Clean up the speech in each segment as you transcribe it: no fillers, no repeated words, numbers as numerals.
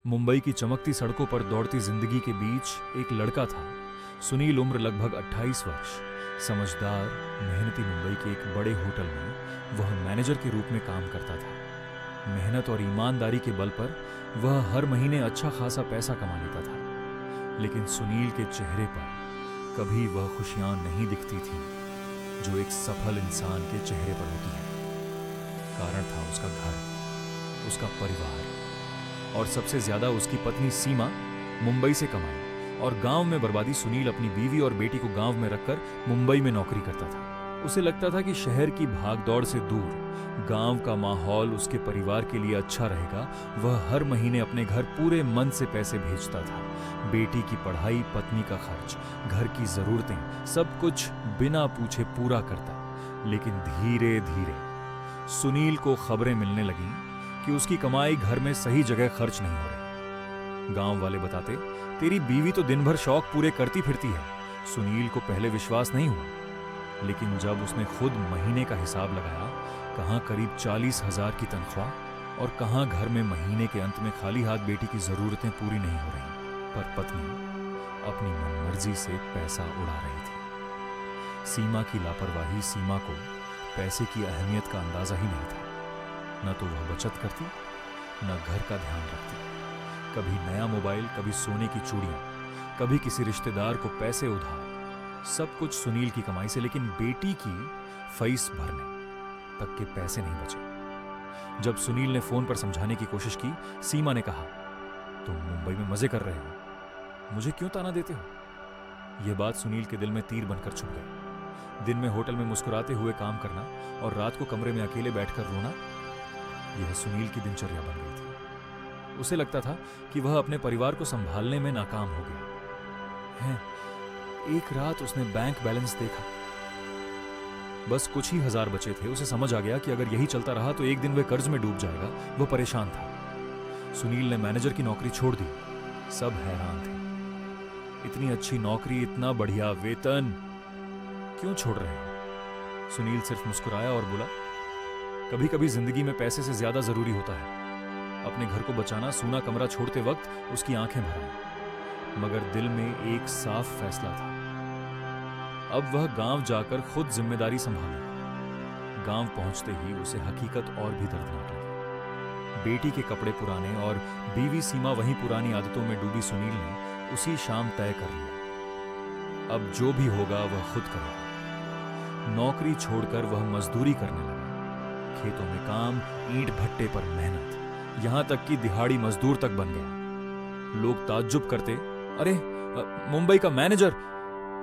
मुंबई की चमकती सड़कों पर दौड़ती जिंदगी के बीच एक लड़का था। सुनील, उम्र लगभग 28 वर्ष, समझदार, मेहनती। मुंबई के एक बड़े होटल में वह मैनेजर के रूप में काम करता था। मेहनत और ईमानदारी के बल पर वह हर महीने अच्छा खासा पैसा कमा लेता था। लेकिन सुनील के चेहरे पर कभी वह खुशियां नहीं दिखती थीं जो एक सफल इंसान के चेहरे पर होती है। कारण था उसका घर, उसका परिवार और सबसे ज्यादा उसकी पत्नी सीमा, मुंबई से कमाई और गांव में बर्बादी। सुनील अपनी बीवी और बेटी को गांव में रखकर मुंबई में नौकरी करता था। उसे लगता था कि शहर की भागदौड़ से दूर गांव का माहौल उसके परिवार के लिए अच्छा रहेगा। वह हर महीने अपने घर पूरे मन से पैसे भेजता था। बेटी की पढ़ाई, पत्नी का खर्च, घर की जरूरतें, सब कुछ बिना पूछे पूरा करता। लेकिन धीरे धीरे सुनील को खबरें मिलने लगीं कि उसकी कमाई घर में सही जगह खर्च नहीं हो रही। गांव वाले बताते, तेरी बीवी तो दिन भर शौक पूरे करती फिरती है। सुनील को पहले विश्वास नहीं हुआ, लेकिन जब उसने खुद महीने का हिसाब लगाया, कहां करीब 40,000 की तनख्वाह और कहां घर में महीने के अंत में खाली हाथ बेटी की जरूरतें पूरी नहीं हो रही। पर पत्नी अपनी मनमर्जी से पैसा उड़ा रही थी। सीमा की लापरवाही। सीमा को पैसे की अहमियत का अंदाजा ही नहीं था। न तो वह बचत करती, न घर का ध्यान रखती। कभी नया मोबाइल, कभी सोने की चूड़ियां, कभी किसी रिश्तेदार को पैसे उधार। सब कुछ सुनील की कमाई से, लेकिन बेटी की फीस भरने तक के पैसे नहीं बचे। जब सुनील ने फोन पर समझाने की कोशिश की, सीमा ने कहा, तुम मुंबई में मजे कर रहे हो, मुझे क्यों ताना देते हो? यह बात सुनील के दिल में तीर बनकर छुप गई। दिन में होटल में मुस्कुराते हुए काम करना और रात को कमरे में अकेले बैठकर रोना, यह सुनील की दिनचर्या बन गई थी। उसे लगता था कि वह अपने परिवार को संभालने में नाकाम हो गया है। एक रात उसने बैंक बैलेंस देखा, बस कुछ ही हजार बचे थे। उसे समझ आ गया कि अगर यही चलता रहा तो एक दिन वह कर्ज में डूब जाएगा। वह परेशान था। सुनील ने मैनेजर की नौकरी छोड़ दी। सब हैरान थे। इतनी अच्छी नौकरी, इतना बढ़िया वेतन, क्यों छोड़ रहे हैं? सुनील सिर्फ मुस्कुराया और बोला, कभी कभी जिंदगी में पैसे से ज्यादा जरूरी होता है। अपने घर को बचाना। सूना कमरा छोड़ते वक्त उसकी आंखें भर आईं, मगर दिल में एक साफ फैसला था। अब वह गांव जाकर खुद जिम्मेदारी संभालेगा। गांव पहुंचते ही उसे हकीकत और भी दर्दनाक लगी। बेटी के कपड़े पुराने और बीवी सीमा वहीं पुरानी आदतों में डूबी। सुनील ने उसी शाम तय कर लिया, अब जो भी होगा वह खुद करेगा। नौकरी छोड़कर वह मजदूरी करने लगा। खेतों में काम, ईंट भट्टे पर मेहनत, यहां तक कि दिहाड़ी मजदूर तक बन गया। लोग ताज्जुब करते, अरे मुंबई का मैनेजर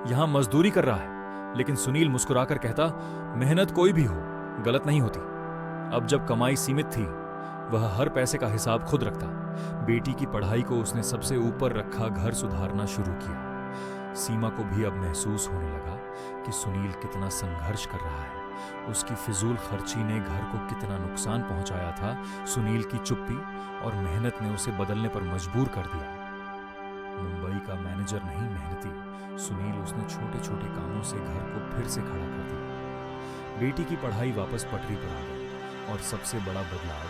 यहां मजदूरी कर रहा है। लेकिन सुनील मुस्कुराकर कहता, मेहनत कोई भी हो गलत नहीं होती। अब जब कमाई सीमित थी, वह हर पैसे का हिसाब खुद रखता। बेटी की पढ़ाई को उसने सबसे ऊपर रखा, घर सुधारना शुरू किया। सीमा को भी अब महसूस होने लगा कि सुनील कितना संघर्ष कर रहा है। उसकी फिजूल खर्ची ने घर को कितना नुकसान पहुंचाया था। सुनील की चुप्पी और मेहनत ने उसे बदलने पर मजबूर कर दिया। मुंबई का मैनेजर नहीं, मेहनती सुनील, उसने छोटे छोटे कामों से घर को फिर से खड़ा कर दिया। बेटी की पढ़ाई वापस पटरी पर आ गई और सबसे बड़ा बदलाव,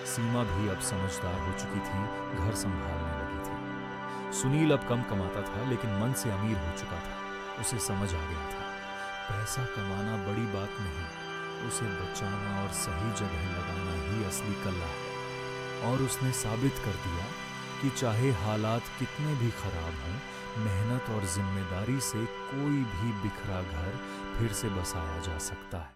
सीमा भी अब समझदार हो चुकी थी, घर संभालने लगी थी। सुनील अब कम कमाता था, लेकिन मन से अमीर हो चुका था। उसे समझ आ गया था, पैसा कमाना बड़ी बात नहीं, उसे बचाना और सही जगह लगाना ही असली कला है। और उसने साबित कर दिया कि चाहे हालात कितने भी खराब हों, मेहनत और जिम्मेदारी से कोई भी बिखरा घर फिर से बसाया जा सकता है।